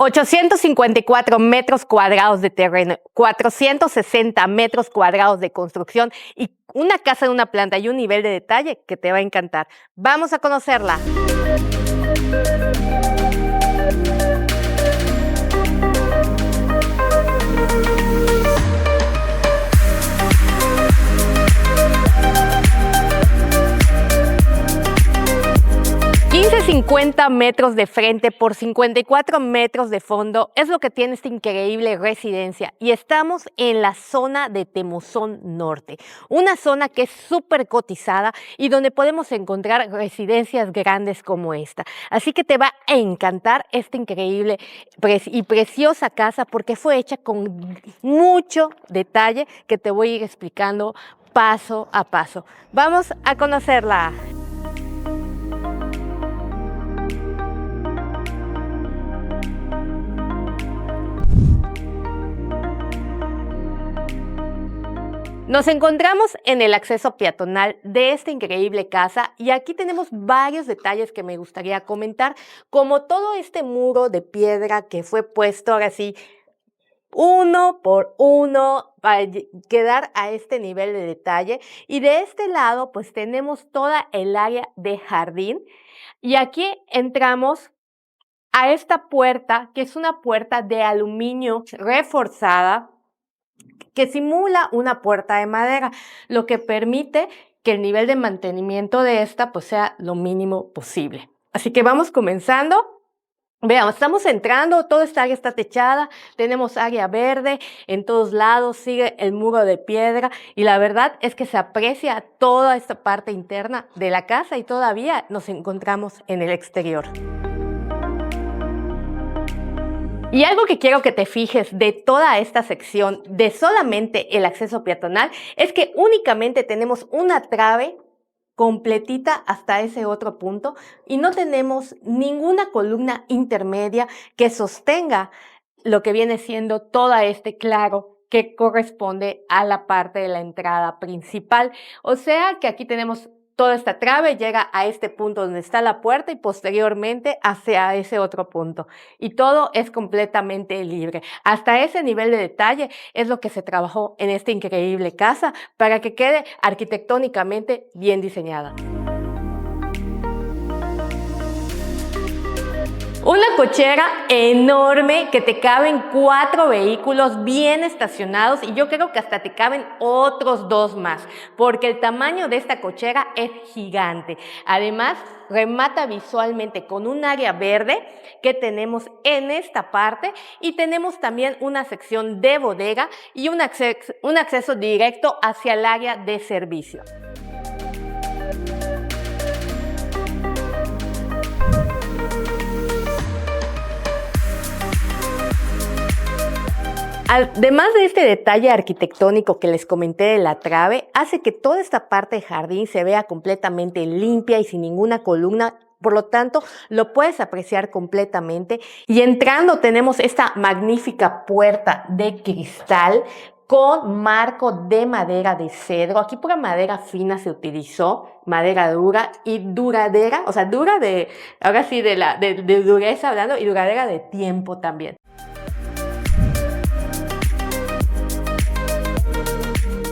854 metros cuadrados de terreno, 460 metros cuadrados de construcción y una casa de una planta y un nivel de detalle que te va a encantar. Vamos a conocerla. 50 metros de frente por 54 metros de fondo es lo que tiene esta increíble residencia y estamos en la zona de Temozón Norte, una zona que es súper cotizada y donde podemos encontrar residencias grandes como esta. Así que te va a encantar esta increíble y preciosa casa porque fue hecha con mucho detalle que te voy a ir explicando paso a paso. Vamos a conocerla. Nos encontramos en el acceso peatonal de esta increíble casa y aquí tenemos varios detalles que me gustaría comentar, como todo este muro de piedra que fue puesto ahora sí uno por uno para quedar a este nivel de detalle. Y de este lado pues tenemos toda el área de jardín y aquí entramos a esta puerta que es una puerta de aluminio reforzada que simula una puerta de madera, lo que permite que el nivel de mantenimiento de esta pues sea lo mínimo posible. Así que vamos comenzando. Veamos, estamos entrando, toda esta área está techada, tenemos área verde, en todos lados sigue el muro de piedra y la verdad es que se aprecia toda esta parte interna de la casa y todavía nos encontramos en el exterior. Y algo que quiero que te fijes de toda esta sección de solamente el acceso peatonal es que únicamente tenemos una trave completita hasta ese otro punto y no tenemos ninguna columna intermedia que sostenga lo que viene siendo todo este claro que corresponde a la parte de la entrada principal. O sea que aquí tenemos toda esta trave, llega a este punto donde está la puerta y posteriormente hacia ese otro punto. Y todo es completamente libre. Hasta ese nivel de detalle es lo que se trabajó en esta increíble casa para que quede arquitectónicamente bien diseñada. Una cochera enorme que te caben 4 vehículos bien estacionados y yo creo que hasta te caben otros 2 más, porque el tamaño de esta cochera es gigante. Además, remata visualmente con un área verde que tenemos en esta parte y tenemos también una sección de bodega y un acceso directo hacia el área de servicio. Además de este detalle arquitectónico que les comenté de la trave, hace que toda esta parte de jardín se vea completamente limpia y sin ninguna columna. Por lo tanto, lo puedes apreciar completamente. Y entrando tenemos esta magnífica puerta de cristal con marco de madera de cedro. Aquí pura madera fina se utilizó, madera dura y duradera, o sea, dura de, ahora sí, de dureza hablando y duradera de tiempo también.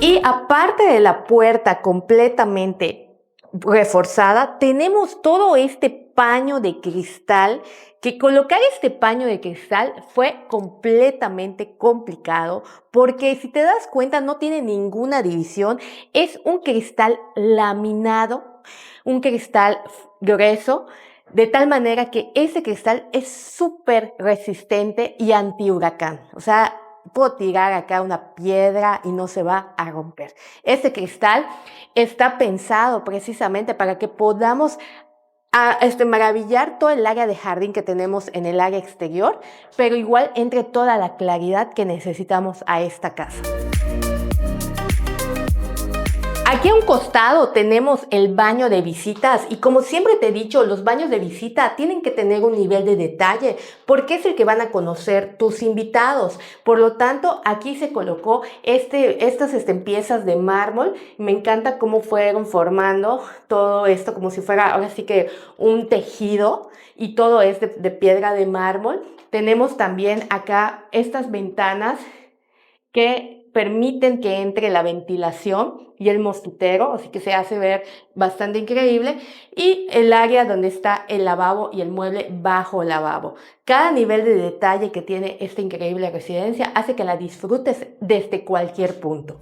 Y aparte de la puerta completamente reforzada, tenemos todo este paño de cristal, que colocar este paño de cristal fue completamente complicado, porque si te das cuenta no tiene ninguna división, es un cristal laminado, un cristal grueso, de tal manera que ese cristal es súper resistente y anti-huracán. O sea, puedo tirar acá una piedra y no se va a romper. Este cristal está pensado precisamente para que podamos maravillar todo el área de jardín que tenemos en el área exterior, pero igual entre toda la claridad que necesitamos a esta casa. Aquí a un costado tenemos el baño de visitas y como siempre te he dicho, los baños de visita tienen que tener un nivel de detalle porque es el que van a conocer tus invitados. Por lo tanto, aquí se colocó estas piezas de mármol. Me encanta cómo fueron formando todo esto como si fuera ahora sí que un tejido y todo es de piedra de mármol. Tenemos también acá estas ventanas que permiten que entre la ventilación y el mosquitero, así que se hace ver bastante increíble, y el área donde está el lavabo y el mueble bajo el lavabo. Cada nivel de detalle que tiene esta increíble residencia hace que la disfrutes desde cualquier punto.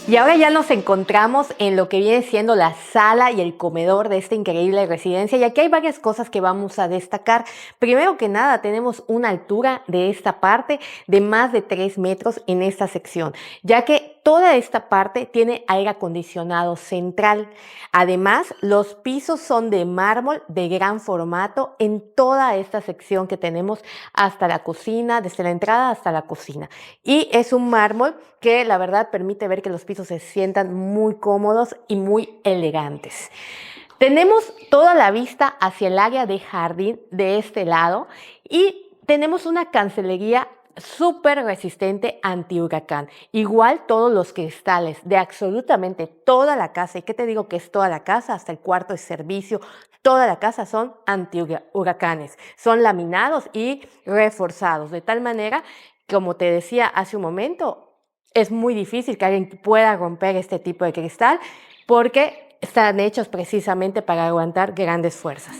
Y ahora ya nos encontramos en lo que viene siendo la sala y el comedor de esta increíble residencia y aquí hay varias cosas que vamos a destacar. Primero que nada, tenemos una altura de esta parte de más de 3 metros en esta sección, ya que toda esta parte tiene aire acondicionado central. Además, los pisos son de mármol de gran formato en toda esta sección que tenemos hasta la cocina, desde la entrada hasta la cocina. Y es un mármol que la verdad permite ver que los pisos se sientan muy cómodos y muy elegantes. Tenemos toda la vista hacia el área de jardín de este lado y tenemos una cancelería súper resistente anti-huracán. Igual todos los cristales de absolutamente toda la casa, y qué te digo que es toda la casa, hasta el cuarto de servicio, toda la casa son anti-huracanes. Son laminados y reforzados, de tal manera, como te decía hace un momento, es muy difícil que alguien pueda romper este tipo de cristal porque están hechos precisamente para aguantar grandes fuerzas.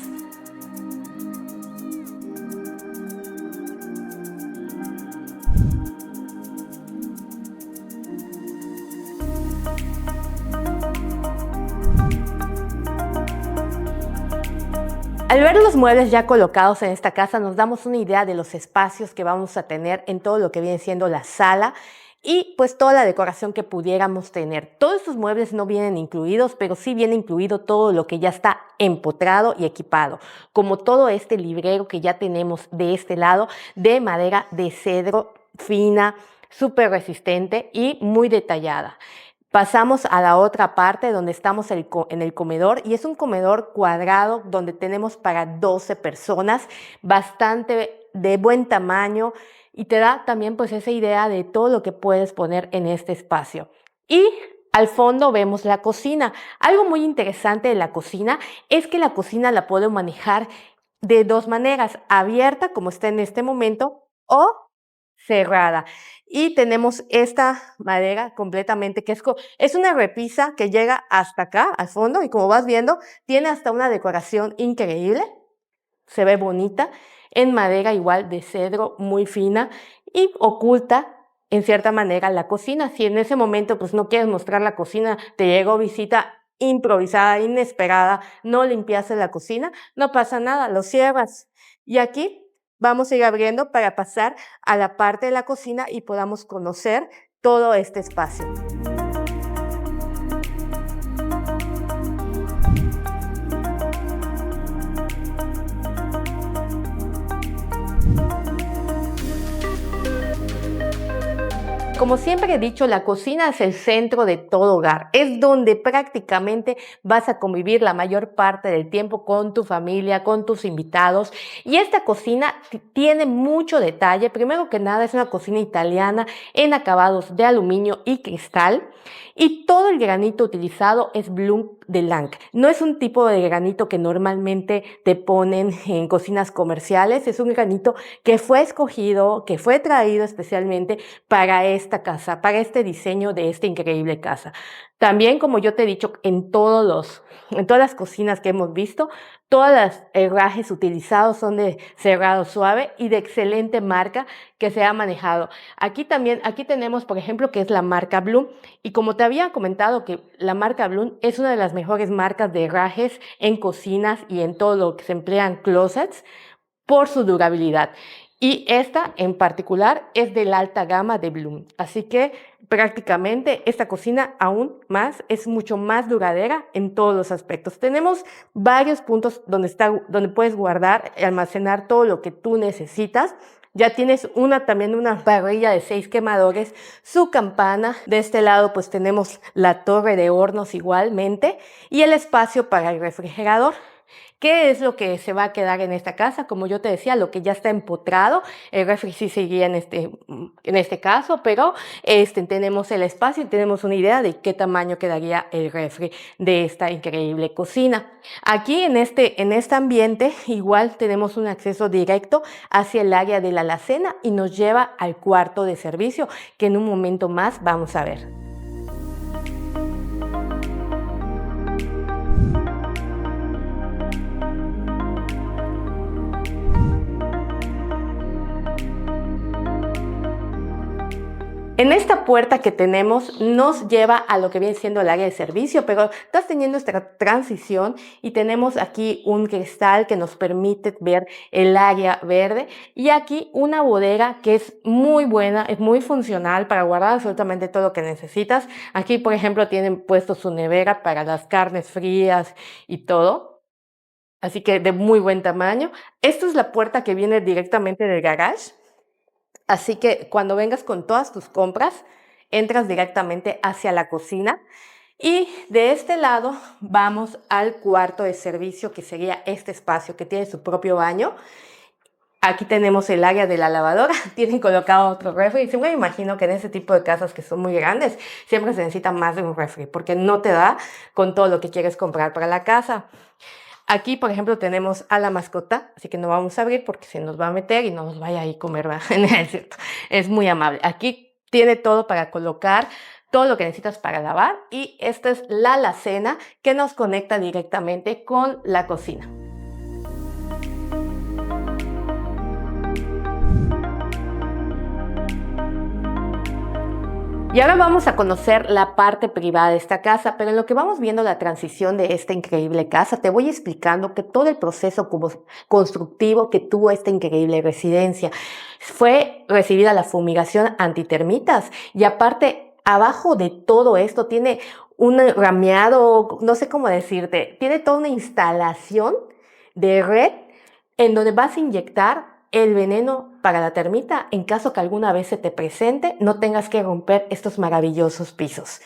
Al ver los muebles ya colocados en esta casa nos damos una idea de los espacios que vamos a tener en todo lo que viene siendo la sala y pues toda la decoración que pudiéramos tener. Todos estos muebles no vienen incluidos, pero sí viene incluido todo lo que ya está empotrado y equipado, como todo este librero que ya tenemos de este lado de madera de cedro fina, súper resistente y muy detallada. Pasamos a la otra parte donde estamos en el comedor y es un comedor cuadrado donde tenemos para 12 personas, bastante de buen tamaño y te da también pues esa idea de todo lo que puedes poner en este espacio. Y al fondo vemos la cocina. Algo muy interesante de la cocina es que la cocina la puedo manejar de dos maneras, abierta como está en este momento o cerrada. Y tenemos esta madera completamente, que es una repisa que llega hasta acá, al fondo, y como vas viendo, tiene hasta una decoración increíble. Se ve bonita, en madera igual de cedro, muy fina, y oculta, en cierta manera, la cocina. Si en ese momento pues no quieres mostrar la cocina, te llegó visita improvisada, inesperada, no limpiaste la cocina, no pasa nada, lo cierras. Y aquí vamos a ir abriendo para pasar a la parte de la cocina y podamos conocer todo este espacio. Como siempre he dicho, la cocina es el centro de todo hogar. Es donde prácticamente vas a convivir la mayor parte del tiempo con tu familia, con tus invitados. Y esta cocina tiene mucho detalle. Primero que nada, es una cocina italiana en acabados de aluminio y cristal. Y todo el granito utilizado es Blum de Lang. No es un tipo de granito que normalmente te ponen en cocinas comerciales. Es un granito que fue escogido, que fue traído especialmente para esta casa, para este diseño de esta increíble casa. También, como yo te he dicho, en todas las cocinas que hemos visto, todos los herrajes utilizados son de cerrado suave y de excelente marca que se ha manejado. Aquí tenemos, por ejemplo, que es la marca Blum. Y como te había comentado que la marca Blum es una de las mejores marcas de herrajes en cocinas y en todo lo que se emplea en closets por su durabilidad. Y esta en particular es de la alta gama de Blum. Así que prácticamente esta cocina aún más es mucho más duradera en todos los aspectos. Tenemos varios puntos donde puedes guardar y almacenar todo lo que tú necesitas. Ya tienes también una parrilla de 6 quemadores, su campana. De este lado pues tenemos la torre de hornos igualmente y el espacio para el refrigerador. ¿Qué es lo que se va a quedar en esta casa? Como yo te decía, lo que ya está empotrado, el refri sí seguía en este caso, pero tenemos el espacio y tenemos una idea de qué tamaño quedaría el refri de esta increíble cocina. Aquí en este ambiente igual tenemos un acceso directo hacia el área de la alacena y nos lleva al cuarto de servicio, que en un momento más vamos a ver. En esta puerta que tenemos nos lleva a lo que viene siendo el área de servicio, pero estás teniendo esta transición y tenemos aquí un cristal que nos permite ver el área verde y aquí una bodega que es muy buena, es muy funcional para guardar absolutamente todo lo que necesitas. Aquí, por ejemplo, tienen puesto su nevera para las carnes frías y todo. Así que de muy buen tamaño. Esta es la puerta que viene directamente del garage. Así que cuando vengas con todas tus compras, entras directamente hacia la cocina y de este lado vamos al cuarto de servicio, que sería este espacio que tiene su propio baño. Aquí tenemos el área de la lavadora, tienen colocado otro refri. Y siempre me imagino que en ese tipo de casas que son muy grandes, siempre se necesita más de un refri, porque no te da con todo lo que quieres comprar para la casa. Aquí, por ejemplo, tenemos a la mascota, así que no vamos a abrir porque se nos va a meter y no nos vaya a ir a comer, ¿verdad? Es cierto, es muy amable. Aquí tiene todo para colocar todo lo que necesitas para lavar y esta es la alacena que nos conecta directamente con la cocina. Y ahora vamos a conocer la parte privada de esta casa, pero en lo que vamos viendo la transición de esta increíble casa, te voy explicando que todo el proceso constructivo que tuvo esta increíble residencia fue recibida la fumigación antitermitas y aparte, abajo de todo esto tiene un rameado, no sé cómo decirte, tiene toda una instalación de red en donde vas a inyectar el veneno para la termita en caso que alguna vez se te presente, no tengas que romper estos maravillosos pisos.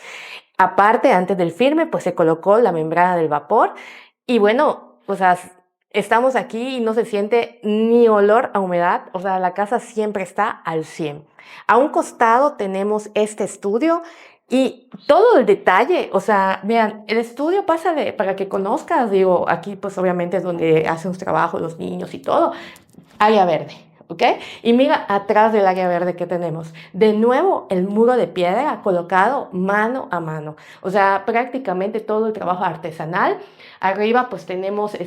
Aparte, antes del firme, pues se colocó la membrana del vapor y bueno, o sea, estamos aquí y no se siente ni olor a humedad, o sea, la casa siempre está al 100. A un costado tenemos este estudio y todo el detalle, o sea, vean, el estudio pásale para que conozcas, digo, aquí pues obviamente es donde hacen sus trabajos los niños y todo, área verde, ¿ok? Y mira atrás del área verde que tenemos, de nuevo el muro de piedra colocado mano a mano, o sea, prácticamente todo el trabajo artesanal. Arriba pues tenemos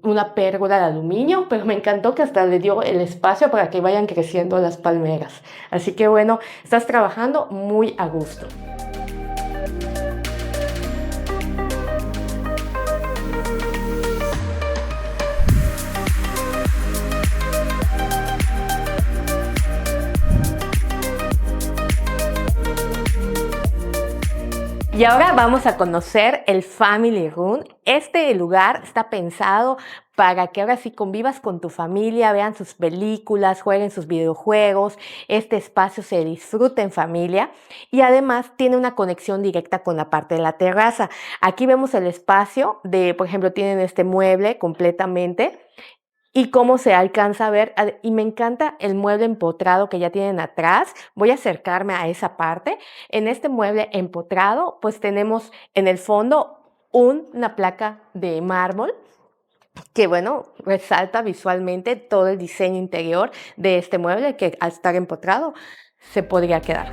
una pérgola de aluminio, pero me encantó que hasta le dio el espacio para que vayan creciendo las palmeras. Así que bueno, estás trabajando muy a gusto. Y ahora vamos a conocer el Family Room. Este lugar está pensado para que ahora sí convivas con tu familia, vean sus películas, jueguen sus videojuegos. Este espacio se disfruta en familia y además tiene una conexión directa con la parte de la terraza. Aquí vemos el espacio por ejemplo, tienen este mueble completamente. Y cómo se alcanza a ver, y me encanta el mueble empotrado que ya tienen atrás. Voy a acercarme a esa parte. En este mueble empotrado, pues tenemos en el fondo una placa de mármol que, bueno, resalta visualmente todo el diseño interior de este mueble que al estar empotrado se podría quedar.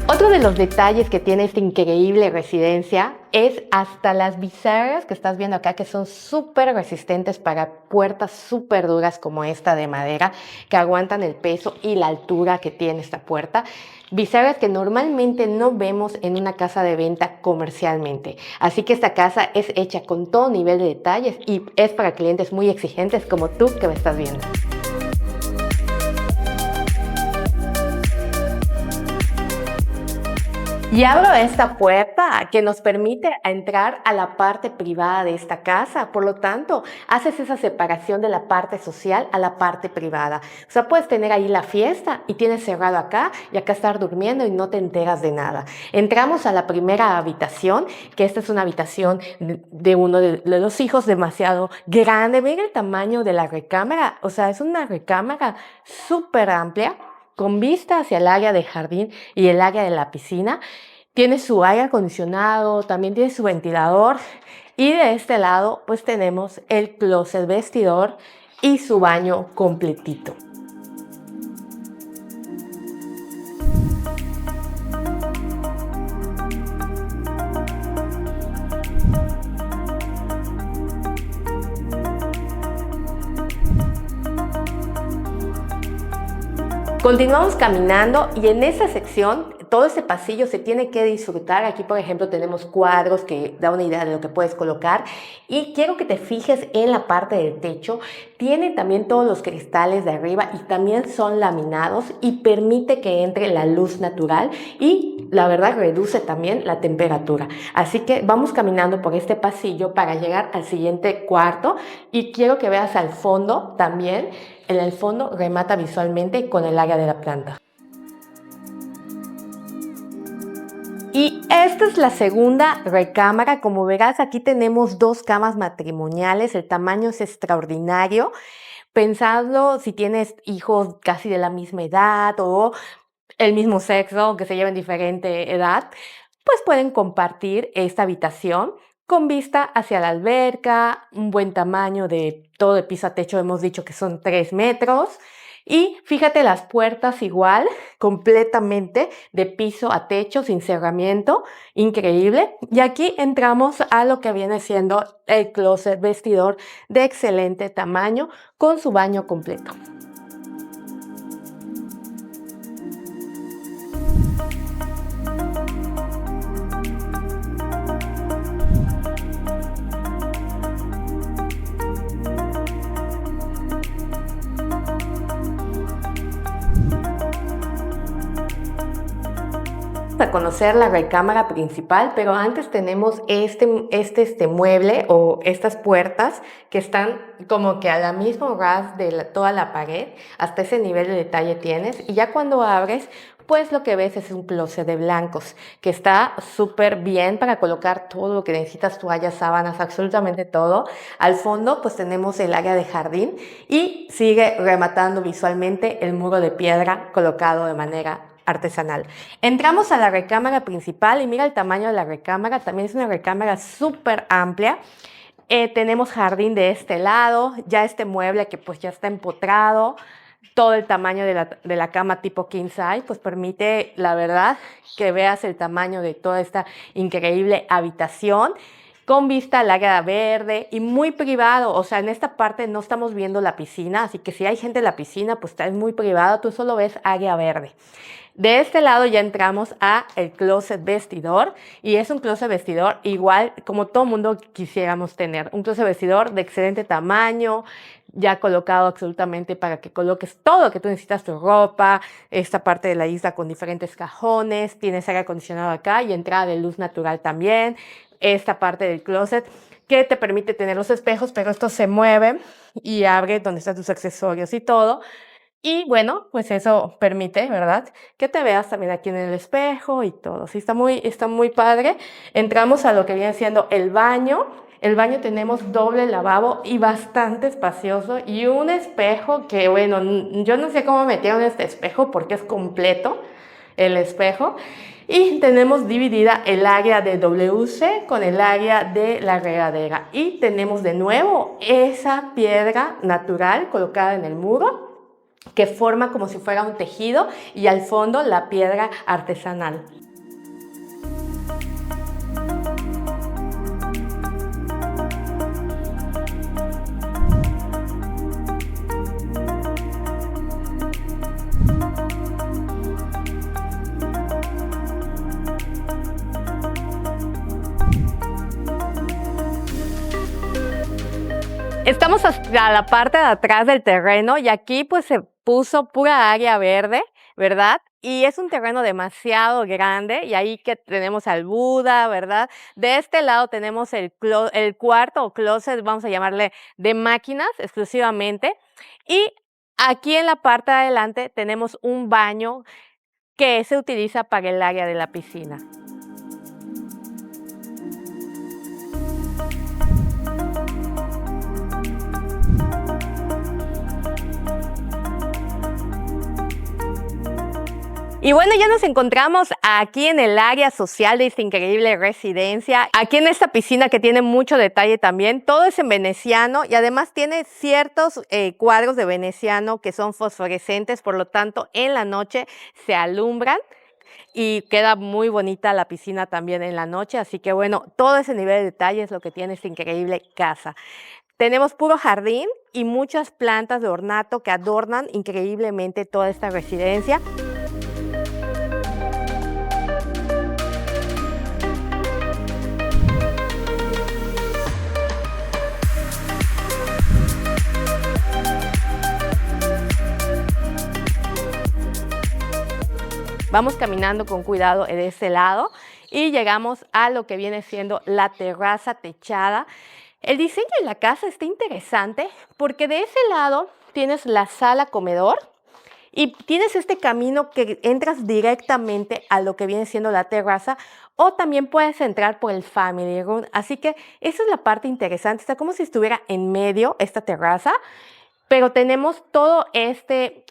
Otro de los detalles que tiene esta increíble residencia es hasta las bisagras que estás viendo acá, que son súper resistentes para puertas súper duras como esta de madera, que aguantan el peso y la altura que tiene esta puerta. Bisagras que normalmente no vemos en una casa de venta comercialmente. Así que esta casa es hecha con todo nivel de detalles y es para clientes muy exigentes como tú que me estás viendo. Y abro esta puerta que nos permite entrar a la parte privada de esta casa. Por lo tanto, haces esa separación de la parte social a la parte privada. O sea, puedes tener ahí la fiesta y tienes cerrado acá y acá estar durmiendo y no te enteras de nada. Entramos a la primera habitación, que esta es una habitación de uno de los hijos demasiado grande. Ven el tamaño de la recámara. O sea, es una recámara súper amplia, con vista hacia el área de jardín y el área de la piscina. Tiene su aire acondicionado, también tiene su ventilador. Y de este lado, pues tenemos el closet vestidor y su baño completito. Continuamos caminando y en esta sección, todo este pasillo se tiene que disfrutar. Aquí, por ejemplo, tenemos cuadros que da una idea de lo que puedes colocar. Y quiero que te fijes en la parte del techo. Tiene también todos los cristales de arriba y también son laminados y permite que entre la luz natural y la verdad reduce también la temperatura. Así que vamos caminando por este pasillo para llegar al siguiente cuarto y quiero que veas al fondo también. En el fondo remata visualmente con el área de la planta. Y esta es la segunda recámara. Como verás, aquí tenemos 2 camas matrimoniales. El tamaño es extraordinario. Pensadlo si tienes hijos casi de la misma edad o el mismo sexo, que se lleven diferente edad, pues pueden compartir esta habitación con vista hacia la alberca, un buen tamaño de todo de piso a techo, hemos dicho que son 3 metros. Y fíjate las puertas igual, completamente de piso a techo, sin cerramiento, increíble. Y aquí entramos a lo que viene siendo el closet vestidor de excelente tamaño con su baño completo. A conocer la recámara principal, pero antes tenemos este mueble o estas puertas que están como que a la misma ras de toda la pared, hasta ese nivel de detalle tienes, y ya cuando abres, pues lo que ves es un closet de blancos que está súper bien para colocar todo lo que necesitas, toallas, sábanas, absolutamente todo. Al fondo pues tenemos el área de jardín y sigue rematando visualmente el muro de piedra colocado de manera artesanal. Entramos a la recámara principal y mira el tamaño de la recámara, también es una recámara súper amplia. Tenemos jardín de este lado, ya este mueble que pues ya está empotrado, todo el tamaño de la cama tipo king size, pues permite, la verdad, que veas el tamaño de toda esta increíble habitación, con vista al área verde y muy privado. O sea, en esta parte no estamos viendo la piscina, así que si hay gente en la piscina, pues está muy privado, tú solo ves área verde. De este lado ya entramos a el closet vestidor y es un closet vestidor igual como todo mundo quisiéramos tener. Un closet vestidor de excelente tamaño, ya colocado absolutamente para que coloques todo lo que tú necesitas, tu ropa, esta parte de la isla con diferentes cajones, tienes aire acondicionado acá y entrada de luz natural también. Esta parte del closet que te permite tener los espejos, pero esto se mueve y abre donde están tus accesorios y todo. Y bueno, pues eso permite, ¿verdad?, que te veas también aquí en el espejo y todo. Sí, está muy padre. Entramos a lo que viene siendo el baño. El baño tenemos doble lavabo y bastante espacioso y un espejo que, bueno, yo no sé cómo metieron este espejo porque es completo el espejo. Y tenemos dividida el área de WC con el área de la regadera. Y tenemos de nuevo esa piedra natural colocada en el muro que forma como si fuera un tejido y al fondo la piedra artesanal. Estamos hasta la parte de atrás del terreno y aquí pues se puso pura área verde, ¿verdad? Y es un terreno demasiado grande y ahí que tenemos al Buda, ¿verdad? De este lado tenemos el cuarto o closet, vamos a llamarle, de máquinas exclusivamente. Y aquí en la parte de adelante tenemos un baño que se utiliza para el área de la piscina. Y bueno, ya nos encontramos aquí en el área social de esta increíble residencia, aquí en esta piscina que tiene mucho detalle también. Todo es en veneciano y además tiene ciertos cuadros de veneciano que son fosforescentes, por lo tanto en la noche se alumbran y queda muy bonita la piscina también en la noche. Así que bueno, todo ese nivel de detalle es lo que tiene esta increíble casa. Tenemos puro jardín y muchas plantas de ornato que adornan increíblemente toda esta residencia. Vamos caminando con cuidado de este lado y llegamos a lo que viene siendo la terraza techada. El diseño de la casa está interesante porque de ese lado tienes la sala comedor y tienes este camino que entras directamente a lo que viene siendo la terraza, o también puedes entrar por el family room. Así que esa es la parte interesante. Está como si estuviera en medio esta terraza, pero tenemos todo este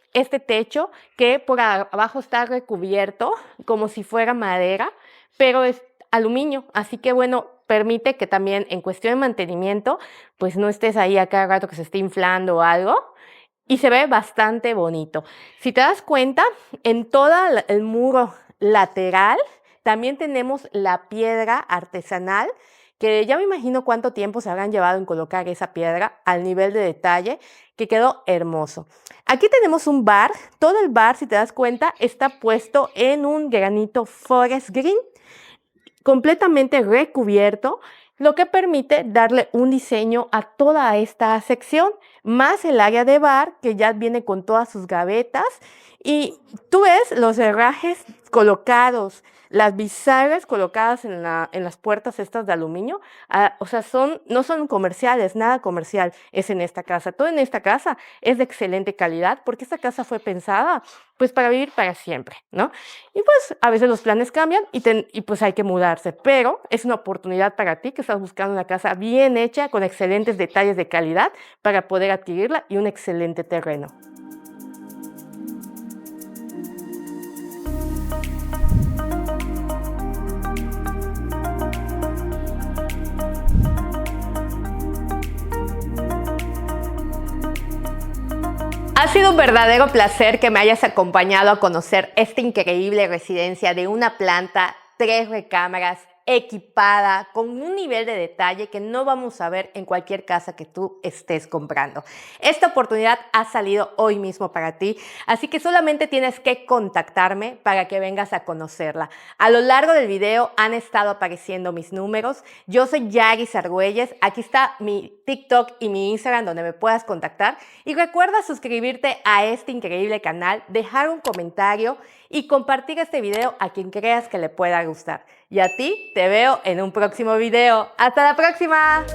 techo que por abajo está recubierto como si fuera madera, pero es aluminio. Así que bueno, permite que también en cuestión de mantenimiento, pues no estés ahí a cada rato que se esté inflando o algo. Y se ve bastante bonito. Si te das cuenta, en todo el muro lateral también tenemos la piedra artesanal, que ya me imagino cuánto tiempo se habrán llevado en colocar esa piedra al nivel de detalle, que quedó hermoso. Aquí tenemos un bar. Todo el bar, si te das cuenta, está puesto en un granito forest green, completamente recubierto, lo que permite darle un diseño a toda esta sección, más el área de bar que ya viene con todas sus gavetas. Y tú ves los herrajes colocados, las bisagras colocadas en las puertas estas de aluminio. O sea, no son comerciales, nada comercial es en esta casa. Todo en esta casa es de excelente calidad porque esta casa fue pensada pues para vivir para siempre, ¿no? Y pues a veces los planes cambian y pues hay que mudarse, pero es una oportunidad para ti que estás buscando una casa bien hecha, con excelentes detalles de calidad para poder adquirirla y un excelente terreno. Ha sido un verdadero placer que me hayas acompañado a conocer esta increíble residencia de una planta, 3 recámaras, equipada, con un nivel de detalle que no vamos a ver en cualquier casa que tú estés comprando. Esta oportunidad ha salido hoy mismo para ti, así que solamente tienes que contactarme para que vengas a conocerla. A lo largo del video han estado apareciendo mis números. Yo soy Yari Argüelles. Aquí está mi TikTok y mi Instagram donde me puedas contactar. Y recuerda suscribirte a este increíble canal, dejar un comentario y compartir este video a quien creas que le pueda gustar. Y a ti te veo en un próximo video. ¡Hasta la próxima!